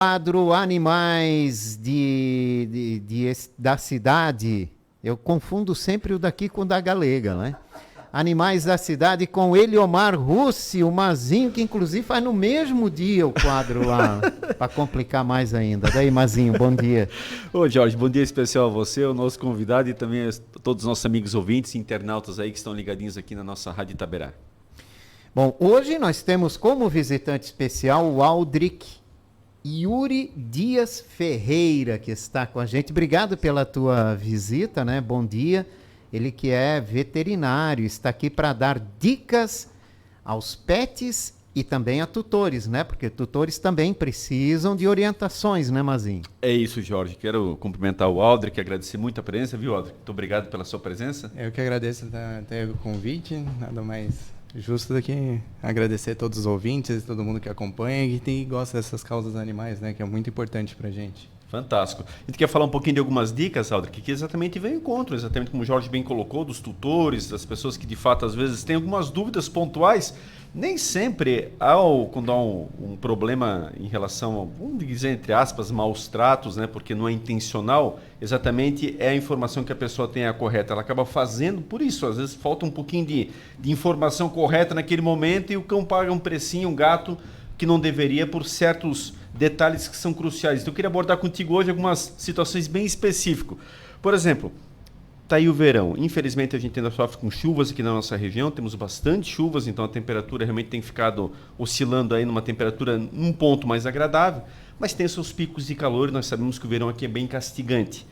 Quadro Animais da cidade. Eu confundo sempre o daqui com o da Galega, né? Animais da cidade com Eliomar Russi, o Mazinho, que inclusive faz no mesmo dia o quadro lá, para complicar mais ainda. Daí, Mazinho, bom dia. Ô Jorge, bom dia especial a você, o nosso convidado e também a todos os nossos amigos ouvintes e internautas aí que estão ligadinhos aqui na nossa Rádio Itaberá. Bom, hoje nós temos como visitante especial o Aldrich Yuri Dias Ferreira, que está com a gente. Obrigado pela tua visita, né? Bom dia. Ele que é veterinário, está aqui para dar dicas aos pets e também a tutores, né? Porque tutores também precisam de orientações, né, Mazinho? É isso, Jorge. Quero cumprimentar o Aldrich, agradecer muito a presença, viu, Aldrich? Muito obrigado pela sua presença. Eu que agradeço até o convite, nada mais justo do que agradecer a todos os ouvintes, todo mundo que acompanha e que gosta dessas causas animais, né? Que é muito importante pra gente. Fantástico. A gente quer falar um pouquinho de algumas dicas, Aldrich, que exatamente vem ao encontro, exatamente como o Jorge bem colocou, dos tutores, das pessoas que de fato às vezes têm algumas dúvidas pontuais. Nem sempre, quando há um problema em relação a, vamos dizer, entre aspas, maus tratos, né, porque não é intencional, exatamente é a informação que a pessoa tem a correta. Ela acaba fazendo por isso. Às vezes falta um pouquinho de informação correta naquele momento e o cão paga um precinho, um gato, que não deveria por certos detalhes que são cruciais. Então eu queria abordar contigo hoje algumas situações bem específicas. Por exemplo, está aí o verão. Infelizmente a gente ainda sofre com chuvas aqui na nossa região, temos bastante chuvas, então a temperatura realmente tem ficado oscilando aí numa temperatura num ponto mais agradável, mas tem seus picos de calor e nós sabemos que o verão aqui é bem castigante.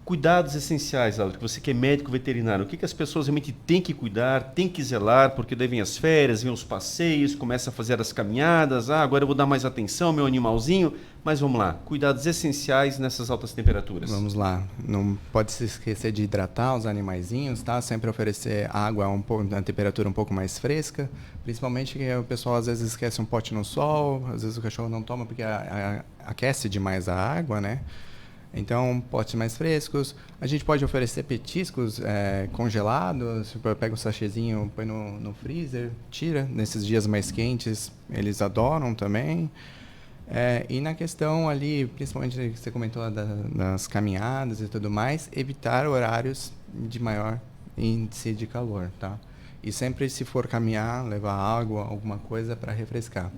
Cuidados essenciais, Aldo, que você que é médico veterinário, o que as pessoas realmente têm que cuidar, têm que zelar, porque daí vem as férias, vem os passeios, começa a fazer as caminhadas, agora eu vou dar mais atenção ao meu animalzinho, mas vamos lá, cuidados essenciais nessas altas temperaturas. Vamos lá, não pode se esquecer de hidratar os animaizinhos, tá? Sempre oferecer água a temperatura um pouco mais fresca, principalmente que o pessoal às vezes esquece um pote no sol, às vezes o cachorro não toma porque aquece demais a água, né? Então, potes mais frescos. A gente pode oferecer petiscos congelados. Pega um sachêzinho, põe no freezer, tira. Nesses dias mais quentes, eles adoram também. E na questão ali, principalmente que você comentou das caminhadas e tudo mais, evitar horários de maior índice de calor, tá? E sempre, se for caminhar, levar água, alguma coisa para refrescar.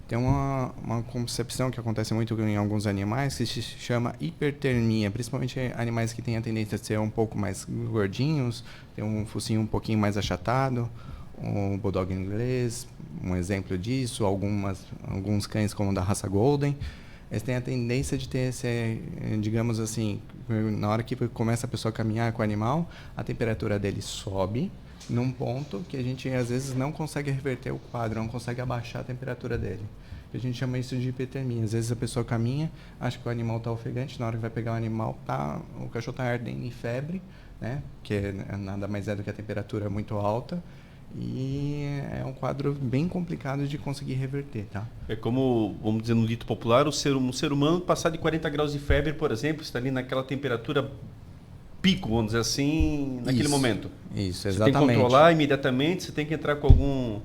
Tem uma concepção que acontece muito em alguns animais que se chama hipertermia, principalmente animais que têm a tendência a ser um pouco mais gordinhos, tem um focinho um pouquinho mais achatado, um bulldog inglês, um exemplo disso, alguns cães como da raça Golden, eles têm a tendência de ter digamos assim, na hora que começa a pessoa a caminhar com o animal, a temperatura dele sobe, num ponto que a gente às vezes não consegue reverter o quadro, não consegue abaixar a temperatura dele. A gente chama isso de hipertermia. Às vezes a pessoa caminha, acha que o animal está ofegante, na hora que vai pegar o animal, o cachorro está ardendo em febre, né? Que nada mais é do que a temperatura muito alta. E é um quadro bem complicado de conseguir reverter, tá? É como, vamos dizer no dito popular, um ser humano passar de 40 graus de febre, por exemplo, está ali naquela temperatura pico, vamos dizer assim, naquele momento. Isso, exatamente. Você tem que controlar imediatamente, você tem que entrar com algum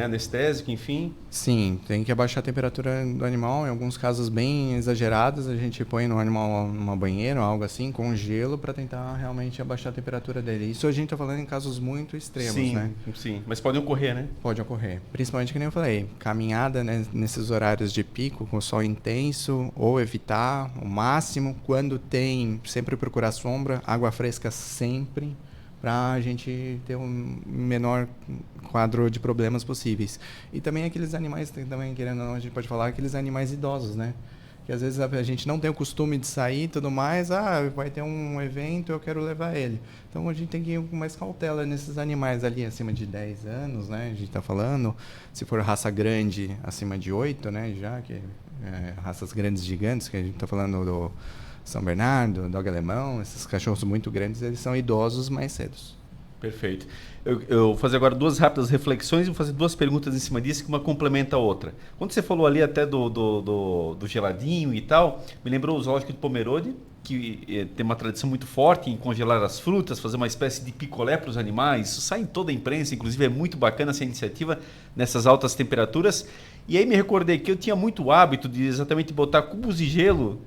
anestésico, enfim. Sim, tem que abaixar a temperatura do animal. Em alguns casos bem exagerados, a gente põe no animal numa banheira ou algo assim, com gelo, para tentar realmente abaixar a temperatura dele. Isso a gente está falando em casos muito extremos, sim, né? Sim, mas pode ocorrer, né? Pode ocorrer. Principalmente, que nem eu falei, caminhada, né, nesses horários de pico, com sol intenso, ou evitar o máximo. Quando tem, sempre procurar sombra, água fresca sempre, para a gente ter um menor quadro de problemas possíveis. E também aqueles animais, também querendo ou não, a gente pode falar, aqueles animais idosos, né? Que às vezes a gente não tem o costume de sair e tudo mais, vai ter um evento, eu quero levar ele. Então a gente tem que ir com mais cautela nesses animais ali acima de 10 anos, né? A gente está falando, se for raça grande, acima de 8, né? Já que raças grandes gigantes, que a gente está falando do São Bernardo, Dog Alemão, esses cachorros muito grandes, eles são idosos mais cedos. Perfeito. Eu vou fazer agora duas rápidas reflexões e vou fazer duas perguntas em cima disso que uma complementa a outra. Quando você falou ali até do geladinho e tal, me lembrou o zoológico de Pomerode, que tem uma tradição muito forte em congelar as frutas, fazer uma espécie de picolé para os animais. Isso sai em toda a imprensa, inclusive é muito bacana essa iniciativa nessas altas temperaturas. E aí me recordei que eu tinha muito hábito de exatamente botar cubos de gelo,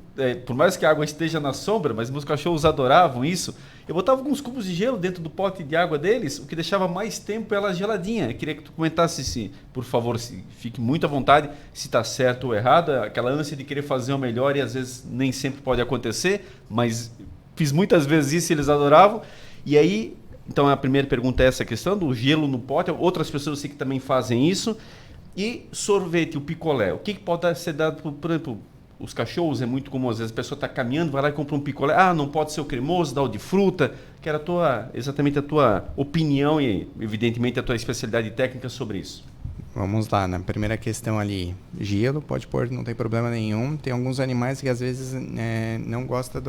por mais que a água esteja na sombra, mas meus cachorros adoravam isso. Eu botava alguns cubos de gelo dentro do pote de água deles, o que deixava mais tempo ela geladinha. Eu queria que tu comentasse, se, por favor, se fique muito à vontade, se está certo ou errado, aquela ânsia de querer fazer o melhor e às vezes nem sempre pode acontecer, mas fiz muitas vezes isso e eles adoravam. E aí, então a primeira pergunta é essa questão do gelo no pote. Outras pessoas eu sei que também fazem isso. E sorvete, o picolé, o que pode ser dado, por exemplo, os cachorros é muito comum, às vezes a pessoa está caminhando, vai lá e compra um picolé, não pode ser o cremoso, dá o de fruta, que era exatamente a tua opinião e evidentemente a tua especialidade técnica sobre isso. Vamos lá, na primeira questão ali, gelo, pode pôr, não tem problema nenhum. Tem alguns animais que às vezes não gostam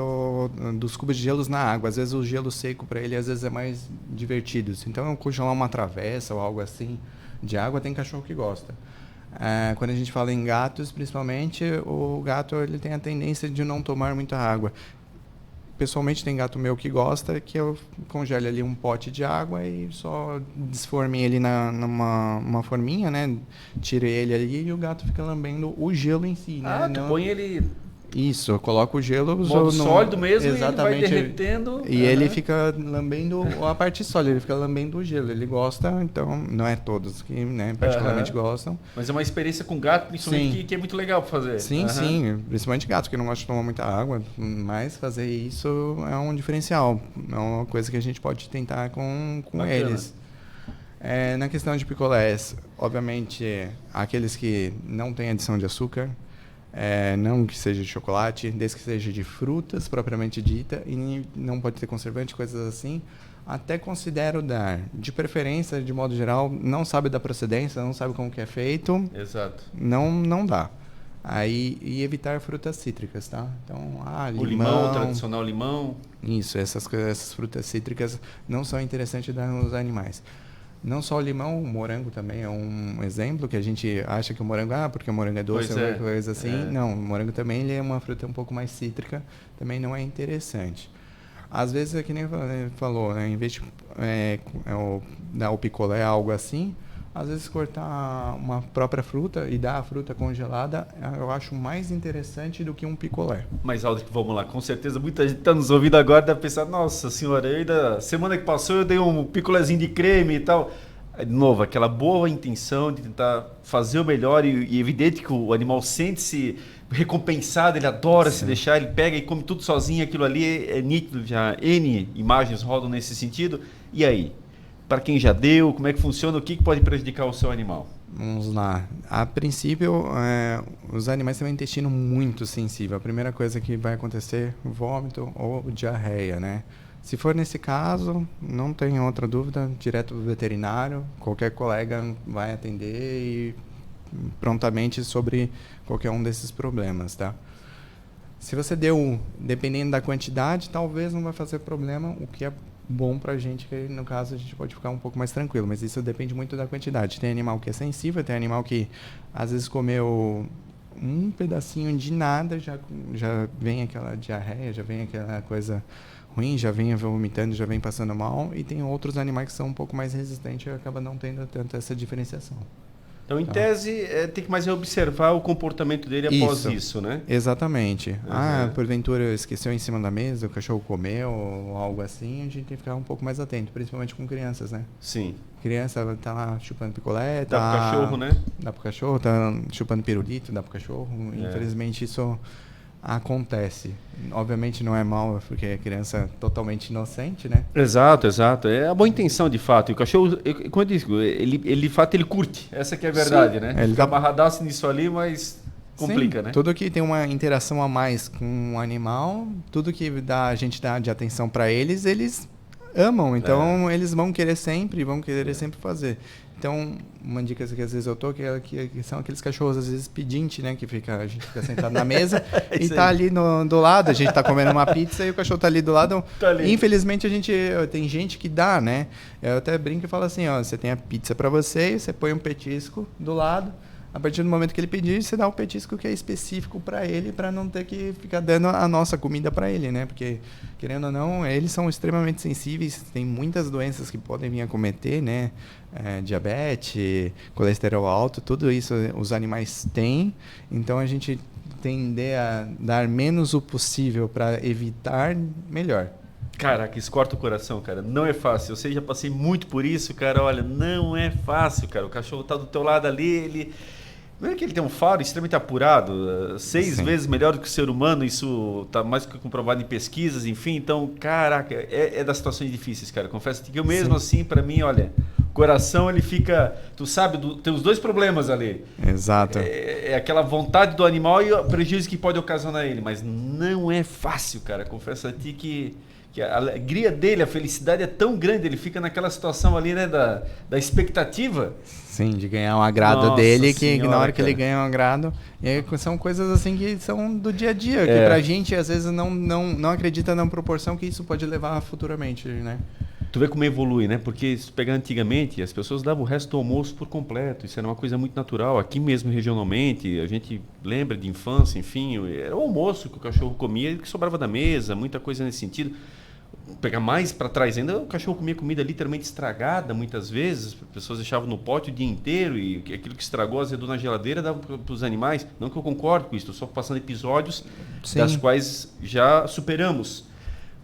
dos cubos de gelos na água. Às vezes o gelo seco para ele às vezes é mais divertido. Então, congelar uma travessa ou algo assim de água, tem cachorro que gosta. Quando a gente fala em gatos, principalmente, o gato ele tem a tendência de não tomar muita água. Pessoalmente, tem gato meu que gosta que eu congele ali um pote de água e só desforme ele numa forminha, né? Tire ele ali e o gato fica lambendo o gelo em si, né? Tu põe ele... Isso, eu coloco o gelo... modo sólido mesmo, exatamente, e ele vai derretendo. E ele fica lambendo a parte sólida, ele fica lambendo o gelo. Ele gosta, então, não é todos que particularmente gostam. Mas é uma experiência com gato, principalmente, que é muito legal para fazer. Sim, sim, principalmente gato que não gosta de tomar muita água, mas fazer isso é um diferencial. É uma coisa que a gente pode tentar com eles. Na questão de picolés, obviamente, aqueles que não têm adição de açúcar, não que seja de chocolate, desde que seja de frutas propriamente dita, e não pode ter conservante, coisas assim, até considero dar. De preferência, de modo geral, não sabe da procedência, não sabe como que é feito. Exato. Não dá. Aí, e evitar frutas cítricas, tá? Então, o limão, o tradicional limão. Isso, essas frutas cítricas não são interessantes dar nos animais. Não só o limão, o morango também é um exemplo que a gente acha que o morango, porque o morango é doce, ou coisa assim. Não, o morango também ele é uma fruta um pouco mais cítrica, também não é interessante. Às vezes, é que nem falou, né, em vez de dar o picolé, algo assim, às vezes cortar uma própria fruta e dar a fruta congelada, eu acho mais interessante do que um picolé. Mas, Aldrich, vamos lá, com certeza muita gente está nos ouvindo agora, deve pensar, nossa senhora, semana que passou eu dei um picolézinho de creme e tal. De novo, aquela boa intenção de tentar fazer o melhor e evidente que o animal sente-se recompensado, ele adora se deixar, ele pega e come tudo sozinho, aquilo ali é nítido, já N imagens rodam nesse sentido. E aí? Para quem já deu, como é que funciona, o que pode prejudicar o seu animal? Vamos lá. A princípio, os animais têm um intestino muito sensível. A primeira coisa que vai acontecer, vômito ou diarreia, né? Se for nesse caso, não tem outra dúvida, direto do veterinário, qualquer colega vai atender e prontamente sobre qualquer um desses problemas, tá? Se você deu, dependendo da quantidade, talvez não vai fazer problema, o que é bom pra gente, que no caso a gente pode ficar um pouco mais tranquilo, mas isso depende muito da quantidade. Tem animal que é sensível, tem animal que às vezes comeu um pedacinho de nada, já vem aquela diarreia, já vem aquela coisa ruim, já vem vomitando, já vem passando mal, e tem outros animais que são um pouco mais resistentes e acaba não tendo tanto essa diferenciação. Então, em tese, tem que mais observar o comportamento dele após isso, né? Exatamente. Porventura esqueceu em cima da mesa, o cachorro comeu ou algo assim, a gente tem que ficar um pouco mais atento, principalmente com crianças, né? Sim. Criança tá lá chupando picolé, dá pro cachorro, né? Dá pro cachorro, tá chupando pirulito, dá pro cachorro. Infelizmente, isso acontece. Obviamente não é mal, porque é criança totalmente inocente, né? Exato. É a boa intenção, de fato. E o cachorro, como eu disse, ele de fato ele curte. Essa que é a verdade, né? Ele fica amarradaço nisso ali, mas complica, né? Tudo que tem uma interação a mais com um animal, tudo que a gente dá de atenção para eles, eles amam. Então, eles vão querer sempre fazer. Então, uma dica que às vezes eu tô, que são aqueles cachorros, às vezes, pedinte, né? Que a gente fica sentado na mesa e tá ali do lado, a gente tá comendo uma pizza e o cachorro tá ali do lado. Tá ali. Infelizmente, tem gente que dá, né? Eu até brinco e falo assim, ó, você tem a pizza para você põe um petisco do lado, A partir do momento que ele pedir, você dá o petisco que é específico para ele, para não ter que ficar dando a nossa comida para ele, né? Porque, querendo ou não, eles são extremamente sensíveis, tem muitas doenças que podem vir a cometer, né? Diabetes, colesterol alto, tudo isso os animais têm. Então, a gente tender a dar menos o possível para evitar, melhor. Caraca, isso corta o coração, cara. Não é fácil. Eu sei, já passei muito por isso, cara. Olha, não é fácil, cara. O cachorro tá do teu lado ali, ele... Não é que ele tem um faro extremamente apurado, 6 vezes melhor do que o ser humano, isso tá mais do que comprovado em pesquisas, enfim. Então, caraca, é das situações difíceis, cara. Confesso que eu mesmo, assim, para mim, olha, o coração, ele fica... Tu sabe, tem os dois problemas ali. Exato. É aquela vontade do animal e o prejuízo que pode ocasionar ele. Mas não é fácil, cara. Confesso a ti que a alegria dele, a felicidade é tão grande, ele fica naquela situação ali, né, da expectativa. Sim, de ganhar um agrado Nossa dele, senhora, que na hora que cara. ele ganha um agrado, e aí são coisas assim que são do dia a dia, que É. pra gente às vezes não acredita na proporção que isso pode levar futuramente, né? Tu vê como evolui, né? Porque se pegar antigamente, as pessoas davam o resto do almoço por completo. Isso era uma coisa muito natural. Aqui mesmo, regionalmente, a gente lembra de infância, enfim, era o almoço que o cachorro comia e que sobrava da mesa, muita coisa nesse sentido. Pegar mais para trás ainda, o cachorro comia comida literalmente estragada muitas vezes, as pessoas deixavam no pote o dia inteiro e aquilo que estragou, azedou na geladeira, dava para os animais. Não que eu concordo com isso, estou só passando episódios das quais já superamos.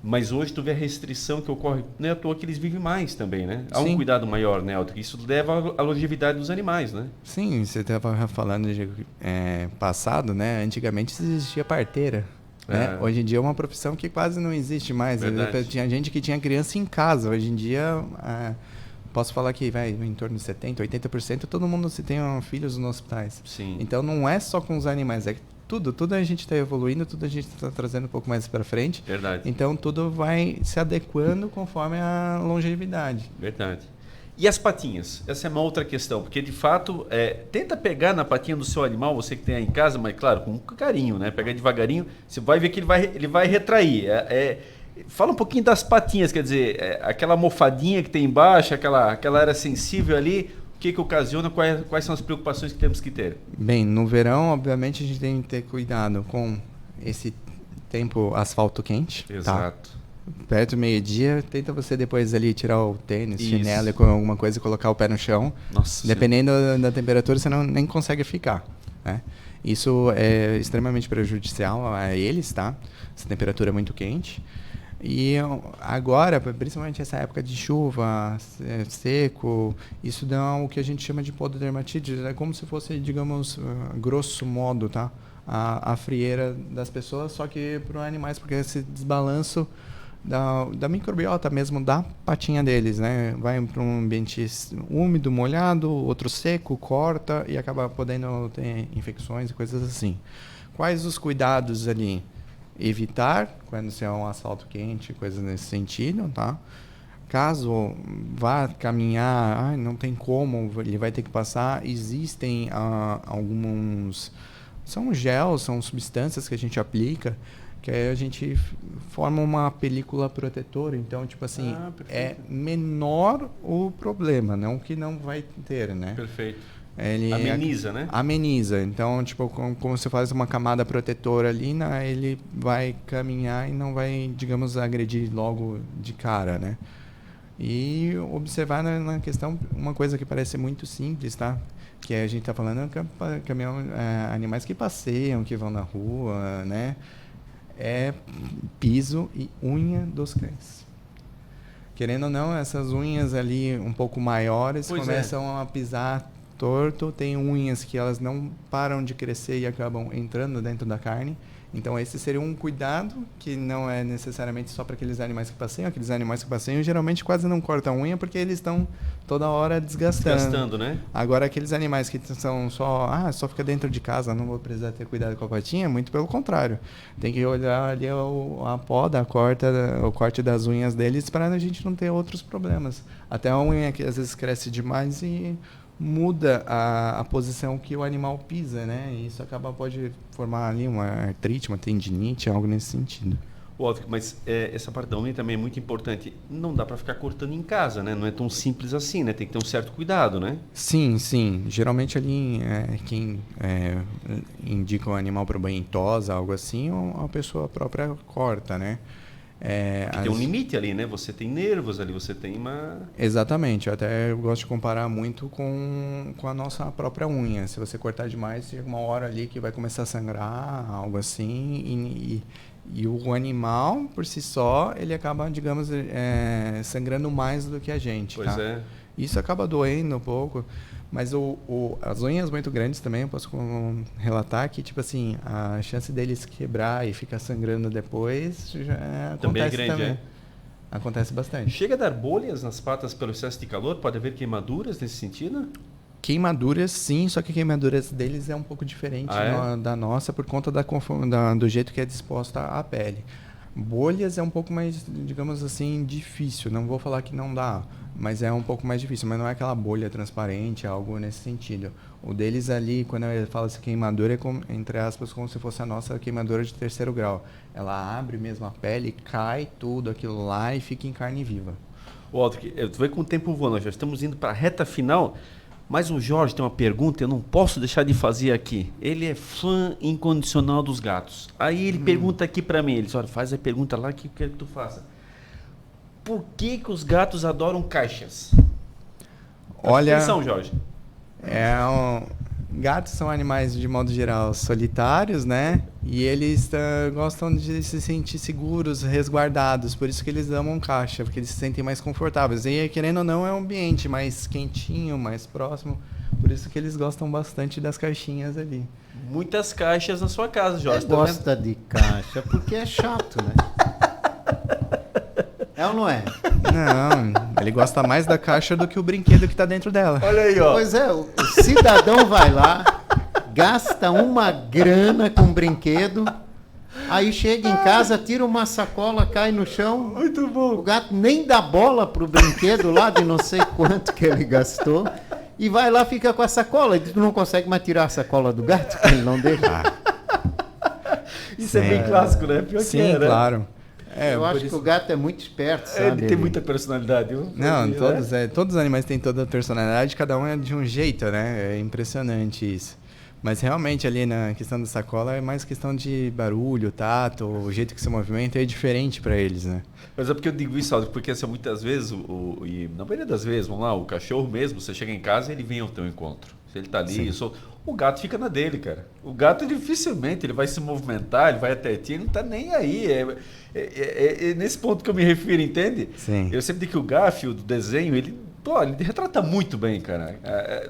Mas hoje tu vê a restrição que ocorre, não é à toa que eles vivem mais também, né? Há um cuidado maior, né, Aldo? Isso leva à longevidade dos animais, né? Sim, você estava falando de passado, né? Antigamente existia parteira. Né? Hoje em dia é uma profissão que quase não existe mais. Tinha gente que tinha criança em casa. Hoje em dia, posso falar que vai em torno de 70%, 80% todo mundo se tem filhos nos hospitais. Sim. Então não é só com os animais, é tudo a gente está evoluindo, tudo a gente está trazendo um pouco mais para frente. Verdade. Então tudo vai se adequando conforme a longevidade. Verdade. E as patinhas? Essa é uma outra questão, porque de fato, tenta pegar na patinha do seu animal, você que tem aí em casa, mas claro, com carinho, né? Pegar devagarinho, você vai ver que ele vai retrair. Fala um pouquinho das patinhas, quer dizer, aquela almofadinha que tem embaixo, aquela área sensível ali, o que ocasiona, quais são as preocupações que temos que ter? Bem, no verão, obviamente, a gente tem que ter cuidado com esse tempo asfalto quente. Exato. Tá? Perto do meio-dia, tenta você depois ali tirar o tênis, chinelo com alguma coisa e colocar o pé no chão. Nossa, dependendo da temperatura, você nem consegue ficar. Né? Isso é extremamente prejudicial a eles, tá? Essa temperatura é muito quente. E agora, principalmente essa época de chuva, seco, isso dá o que a gente chama de pododermatite. É como se fosse, digamos, grosso modo, tá? A frieira das pessoas, só que para os animais, porque esse desbalanço da microbiota mesmo da patinha deles, né? Vai para um ambiente úmido, molhado, outro seco, corta e acaba podendo ter infecções e coisas assim. Quais os cuidados ali? Evitar quando se é um asfalto quente, coisas nesse sentido, tá? Caso vá caminhar, não tem como, ele vai ter que passar, existem alguns... São gel, são substâncias que a gente aplica, que aí a gente forma uma película protetora. Então, tipo assim, é menor o problema, não que não vai ter, né? Perfeito. Ele ameniza, né? Ameniza. Então, tipo, como você faz uma camada protetora ali, né, ele vai caminhar e não vai, digamos, agredir logo de cara, né? E observar na questão uma coisa que parece muito simples, tá? Que a gente está falando animais que passeiam, que vão na rua, né? É piso e unha dos cães. Querendo ou não, essas unhas ali um pouco maiores começam a pisar torto, tem unhas que elas não param de crescer e acabam entrando dentro da carne. Então esse seria um cuidado que não é necessariamente só para aqueles animais que passeiam. Aqueles animais que passeiam geralmente quase não cortam a unha porque eles estão toda hora desgastando, né? Agora aqueles animais que são só fica dentro de casa, não vou precisar ter cuidado com a patinha, muito pelo contrário. Tem que olhar ali a poda, o corte das unhas deles para a gente não ter outros problemas. Até a unha que às vezes cresce demais e muda a posição que o animal pisa, né? E isso pode formar ali uma artrite, uma tendinite, algo nesse sentido. Ótimo, mas essa parte da unha também é muito importante. Não dá para ficar cortando em casa, né? Não é tão simples assim, né? Tem que ter um certo cuidado, né? Sim, sim. Geralmente ali quem indica o animal para banho em tosa, algo assim, ou a pessoa própria corta, né? Porque tem um limite ali, né? Você tem nervos ali, você tem uma... Exatamente. Eu gosto de comparar muito com a nossa própria unha. Se você cortar demais, chega uma hora ali que vai começar a sangrar, algo assim, e o animal, por si só, ele acaba, digamos, sangrando mais do que a gente. Pois tá? é. Isso acaba doendo um pouco, mas as unhas muito grandes também, eu posso relatar que, tipo assim, a chance deles quebrar e ficar sangrando depois já Também é acontece grande, também. é? Acontece bastante. Chega a dar bolhas nas patas pelo excesso de calor? Pode haver queimaduras nesse sentido? Queimaduras, sim, só que queimaduras deles é um pouco diferente da nossa por conta do jeito que é disposta a pele. Bolhas é um pouco mais, digamos assim, difícil. Não vou falar que não dá, mas é um pouco mais difícil. Mas não é aquela bolha transparente, algo nesse sentido. O deles ali, quando eu falo assim, queimadura, é como, entre aspas, como se fosse a nossa queimadura de 3º grau. Ela abre mesmo a pele, cai tudo aquilo lá e fica em carne viva. Walter, tu vê com o tempo voando, já estamos indo para a reta final. Mas o Jorge tem uma pergunta, eu não posso deixar de fazer aqui. Ele é fã incondicional dos gatos. Aí ele pergunta aqui para mim, ele diz, olha, faz a pergunta lá que eu quero que tu faça. Por que os gatos adoram caixas? Olha, atenção, Jorge. Gatos são animais, de modo geral, solitários, né? E eles gostam de se sentir seguros, resguardados. Por isso que eles amam caixa, porque eles se sentem mais confortáveis. E, querendo ou não, é um ambiente mais quentinho, mais próximo. Por isso que eles gostam bastante das caixinhas ali. Muitas caixas na sua casa, Jorge. Você gosta de caixa porque é chato, né? É ou não é? Não, ele gosta mais da caixa do que o brinquedo que está dentro dela. Olha aí, ó. Pois é, o cidadão vai lá, gasta uma grana com brinquedo, aí chega em casa, tira uma sacola, cai no chão. Muito bom. O gato nem dá bola pro brinquedo lá de não sei quanto que ele gastou. E vai lá, fica com a sacola. E tu não consegue mais tirar a sacola do gato, que ele não deixa. Isso é bem clássico, né? Pior Sim, que é, né? claro. Eu acho que o gato é muito esperto, sabe? Ele tem muita personalidade. Não, todos os animais têm toda a personalidade, cada um é de um jeito, né? É impressionante isso. Mas realmente ali na questão da sacola é mais questão de barulho, tato, o jeito que se movimenta é diferente para eles, né? Mas é porque eu digo isso, Aldo, porque assim, muitas vezes, e na maioria das vezes, vamos lá, o cachorro mesmo, você chega em casa e ele vem ao teu encontro. Se ele tá ali, o gato fica na dele, cara. O gato dificilmente ele vai se movimentar, ele vai até ti, ele não tá nem aí. É nesse ponto que eu me refiro, entende? Sim. Eu sempre digo que o Garfield, do desenho, ele retrata muito bem, cara.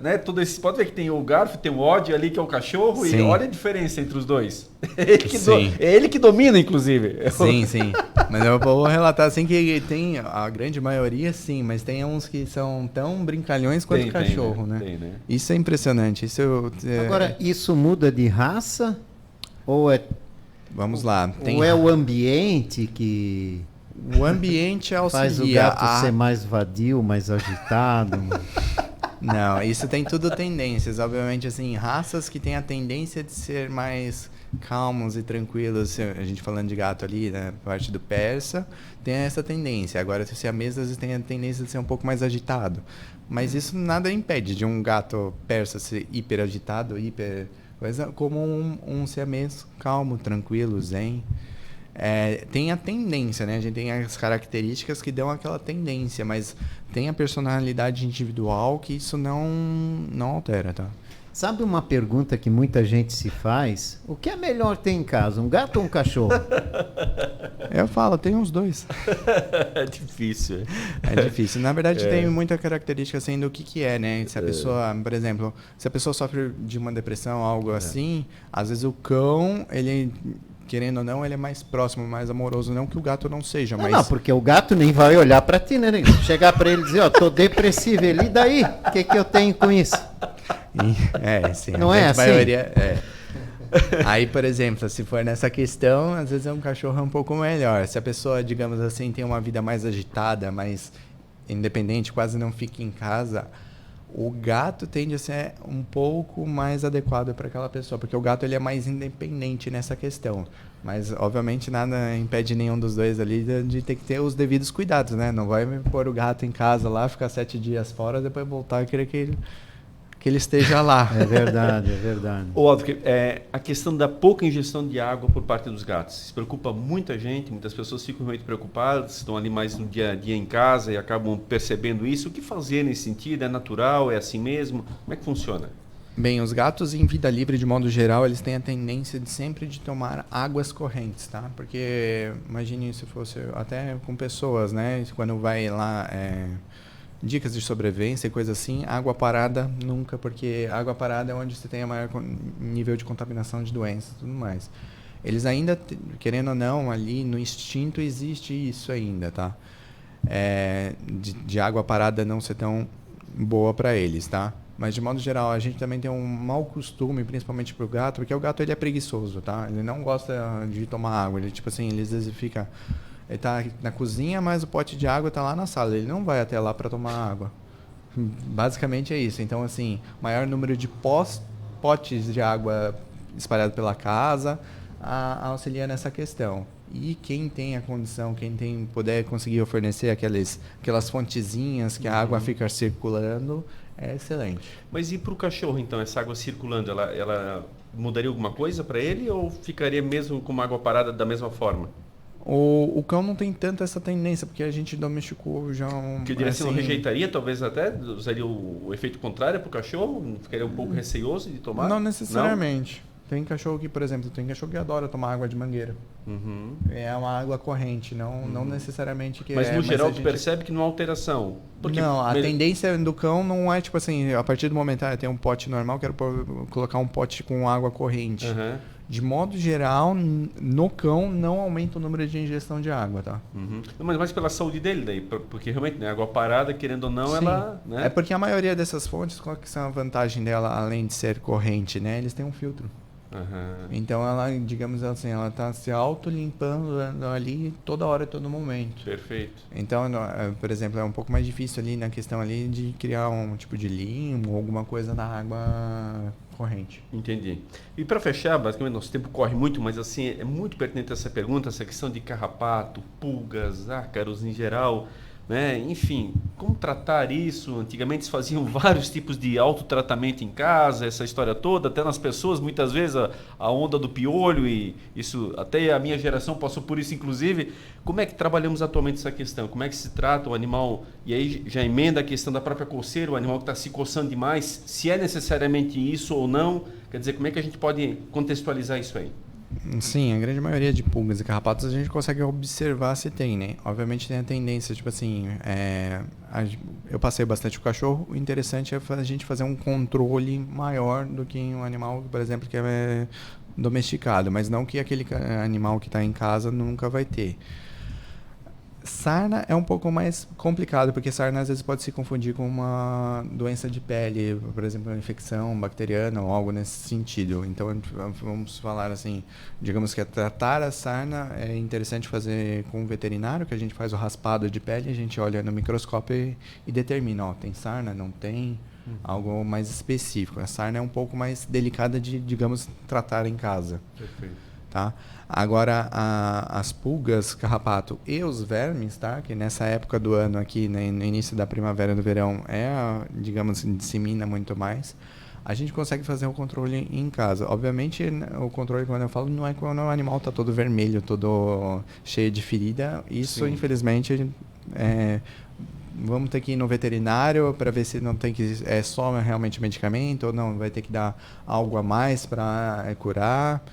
Né? Todo esse, pode ver que tem o Garfield, tem o Odd ali, que é o cachorro, Sim. e olha a diferença entre os dois. É ele que domina, inclusive. Sim. Mas eu vou relatar assim que tem a grande maioria, sim, mas tem uns que são tão brincalhões quanto o cachorro, né? Tem, né? Isso é impressionante. Agora, isso muda de raça? Ou é, Vamos lá. ou é o ambiente que O ambiente auxilia. faz o gato ser mais vadio, mais agitado? Não, isso tem tudo tendências. Obviamente, assim, raças que têm a tendência de ser mais calmos e tranquilos. A gente falando de gato ali, né, parte do persa, tem essa tendência. Agora, se siamesas tem a tendência de ser um pouco mais agitado. Mas isso nada impede de um gato persa ser hiper agitado, como um siamês calmo, tranquilo, zen. Tem a tendência, né? A gente tem as características que dão aquela tendência, mas tem a personalidade individual que isso não altera, tá? Sabe uma pergunta que muita gente se faz? O que é melhor ter em casa, um gato ou um cachorro? Eu falo, tem os dois. É difícil. É difícil. Na verdade, tem muita característica assim do que é, né? Se a pessoa, por exemplo, se a pessoa sofre de uma depressão, algo assim, às vezes o cão, ele, querendo ou não, ele é mais próximo, mais amoroso, não que o gato não seja, mas... Não, porque o gato nem vai olhar pra ti, né? Chegar pra ele e dizer, ó, tô depressivo, ele, e daí? O que eu tenho com isso? Sim. Não é assim? Maioria, Aí, por exemplo, se for nessa questão, às vezes um cachorro é um pouco melhor. Se a pessoa, digamos assim, tem uma vida mais agitada, mais independente, quase não fica em casa, O gato tende a ser um pouco mais adequado para aquela pessoa, porque o gato ele é mais independente nessa questão. Mas, obviamente, nada impede nenhum dos dois ali de ter que ter os devidos cuidados, né? Não vai pôr o gato em casa lá, ficar 7 dias fora, depois voltar e querer que ele esteja lá. É verdade, é verdade. Ô, Aldo, a questão da pouca ingestão de água por parte dos gatos. Isso preocupa muita gente, muitas pessoas ficam realmente preocupadas, estão ali mais no dia a dia em casa e acabam percebendo isso. O que fazer nesse sentido? É natural? É assim mesmo? Como é que funciona? Bem, os gatos em vida livre, de modo geral, eles têm a tendência de sempre de tomar águas correntes, tá? Porque, imagine se fosse até com pessoas, né? Quando vai lá, dicas de sobrevivência e coisa assim, água parada nunca, porque água parada é onde você tem a maior nível de contaminação de doenças e tudo mais. Eles ainda, querendo ou não, ali no instinto existe isso ainda, tá? De água parada não ser tão boa para eles, tá? Mas, de modo geral, a gente também tem um mau costume, principalmente pro gato, porque o gato ele é preguiçoso, tá? Ele não gosta de tomar água. Ele, tipo assim, ele às vezes fica... Ele tá na cozinha, mas o pote de água tá lá na sala. Ele não vai até lá para tomar água. Basicamente é isso. Então, assim, maior número de potes de água espalhado pela casa auxilia nessa questão. E quem tem a condição, quem tem puder conseguir fornecer aquelas fontezinhas que a água fica circulando, é excelente. Mas e para o cachorro, então, essa água circulando, ela mudaria alguma coisa para ele ou ficaria mesmo com uma água parada da mesma forma? O cão não tem tanto essa tendência, porque a gente domesticou já Que eu diria assim, não rejeitaria, talvez até usaria o efeito contrário para o cachorro? Ficaria um pouco receoso de tomar? Não necessariamente. Não? Tem cachorro que, por exemplo, que adora tomar água de mangueira. Uhum. É uma água corrente, não necessariamente que Mas no geral tu percebe que não há alteração? Porque não, a tendência do cão não é tipo assim, a partir do momento tem um pote normal, quero colocar um pote com água corrente. Uhum. De modo geral, no cão não aumenta o número de ingestão de água, tá? Uhum. Mas mais pela saúde dele daí, porque realmente, né, água parada, querendo ou não, sim, ela... Né? É porque a maioria dessas fontes, qual que são a vantagem dela, além de ser corrente, né? Eles têm um filtro. Uhum. Então ela, digamos assim, ela está se auto-limpando ali toda hora, todo momento. Perfeito. Então, por exemplo, é um pouco mais difícil ali na questão ali de criar um tipo de limo ou alguma coisa na água corrente. Entendi. E para fechar, basicamente nosso tempo corre muito, mas assim, é muito pertinente essa pergunta, essa questão de carrapato, pulgas, ácaros em geral, né? Enfim, como tratar isso? Antigamente se faziam vários tipos de autotratamento em casa, essa história toda, até nas pessoas, muitas vezes a onda do piolho, e isso, até a minha geração passou por isso inclusive. Como é que trabalhamos atualmente essa questão? Como é que se trata o animal? E aí já emenda a questão da própria coceira, o animal que está se coçando demais, se é necessariamente isso ou não? Quer dizer, como é que a gente pode contextualizar isso aí? Sim, a grande maioria de pulgas e carrapatos a gente consegue observar se tem, né? Obviamente tem a tendência, tipo assim, eu passei bastante o cachorro, o interessante é a gente fazer um controle maior do que um animal, por exemplo, que é domesticado, mas não que aquele animal que está em casa nunca vai ter. Sarna é um pouco mais complicado, porque sarna às vezes pode se confundir com uma doença de pele, por exemplo, uma infecção bacteriana ou algo nesse sentido. Então, vamos falar assim, digamos que tratar a sarna é interessante fazer com um veterinário, que a gente faz o raspado de pele, a gente olha no microscópio e determina, tem sarna, não tem, algo mais específico. A sarna é um pouco mais delicada de, digamos, tratar em casa. Perfeito. Tá? Agora, as pulgas, carrapato e os vermes, tá? Que nessa época do ano aqui, né, no início da primavera e do verão, digamos, dissemina muito mais. A gente consegue fazer o controle em casa. Obviamente, o controle, quando eu falo, não é quando o animal está todo vermelho, todo cheio de ferida. Isso, sim, infelizmente, vamos ter que ir no veterinário para ver se não tem que só realmente medicamento ou não, vai ter que dar algo a mais para curar.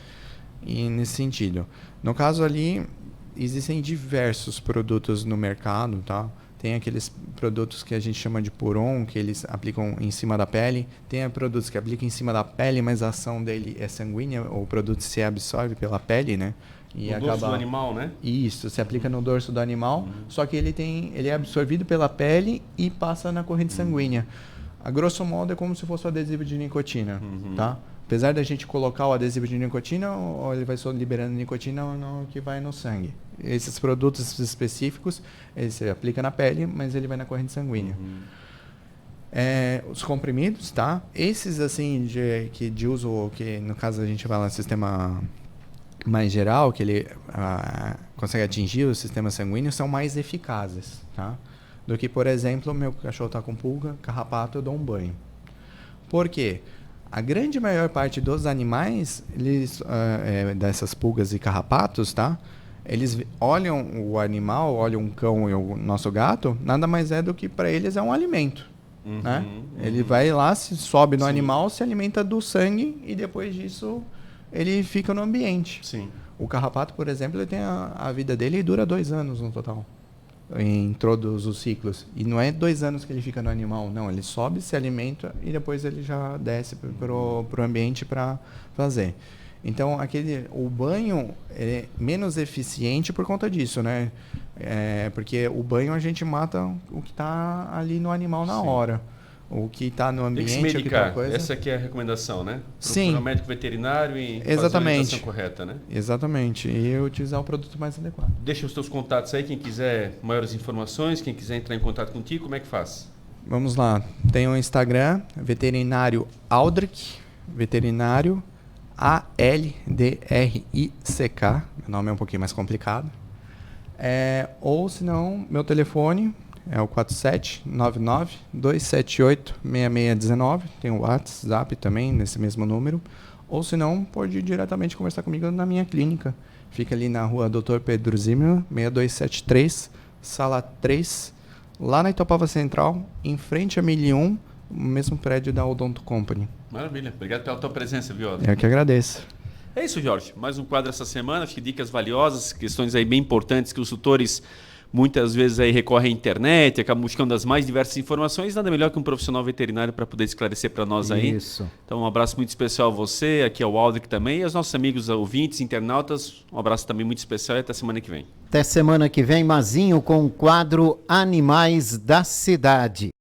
E nesse sentido. No caso ali, existem diversos produtos no mercado, tá? Tem aqueles produtos que a gente chama de puron, que eles aplicam em cima da pele. Tem produtos que aplicam em cima da pele, mas a ação dele é sanguínea, o produto se absorve pela pele, né? E no dorso do animal, né? Isso, se aplica no dorso do animal, só que ele é absorvido pela pele e passa na corrente sanguínea. A grosso modo é como se fosse o adesivo de nicotina, tá? Apesar da gente colocar o adesivo de nicotina, ou ele vai só liberando nicotina que vai no sangue. Esses produtos específicos, ele se aplica na pele, mas ele vai na corrente sanguínea. Os comprimidos, tá? Esses, assim, de uso, que no caso a gente vai lá no sistema mais geral, que ele consegue atingir o sistema sanguíneo, são mais eficazes, tá? Do que, por exemplo, meu cachorro tá com pulga, carrapato, eu dou um banho. Por quê? A grande maior parte dos animais, dessas pulgas e carrapatos, tá? Eles olham o animal, olham o cão e o nosso gato, nada mais é do que para eles é um alimento. Né? Ele vai lá, sobe no animal, se alimenta do sangue e depois disso ele fica no ambiente. Sim. O carrapato, por exemplo, ele tem a vida dele e dura 2 anos no total, em todos os ciclos. E não é 2 anos que ele fica no animal, não. Ele sobe, se alimenta e depois ele já desce pro ambiente para fazer. Então, o banho é menos eficiente por conta disso, né? Porque o banho a gente mata o que está ali no animal na hora. O que está no ambiente... Tem que se medicar. O que tá coisa... Essa aqui é a recomendação, né? Sim. Procurar um médico veterinário e Exatamente. fazer a alimentação correta, né? Exatamente. E utilizar o produto mais adequado. Deixa os teus contatos aí, quem quiser maiores informações, quem quiser entrar em contato contigo, como é que faz? Vamos lá. Tem o Instagram, veterinário Aldrich, veterinário ALDRICK. Meu nome é um pouquinho mais complicado. Ou, se não, meu telefone é o 4799-278-6619. Tem o WhatsApp também, nesse mesmo número. Ou, se não, pode ir diretamente conversar comigo na minha clínica. Fica ali na rua Dr. Pedro Zimmer, 6273, sala 3, lá na Itopava Central, em frente a 1001, no mesmo prédio da Odonto Company. Maravilha. Obrigado pela tua presença, Viola. Eu que agradeço. É isso, Jorge. Mais um quadro essa semana. Acho que dicas valiosas, questões aí bem importantes que os tutores muitas vezes aí recorrem à internet, acabam buscando as mais diversas informações. Nada melhor que um profissional veterinário para poder esclarecer para nós aí. Isso. Então, um abraço muito especial a você, aqui ao Aldrich também, e aos nossos amigos ouvintes, internautas. Um abraço também muito especial e até semana que vem. Até semana que vem, Mazinho, com o quadro Animais da Cidade.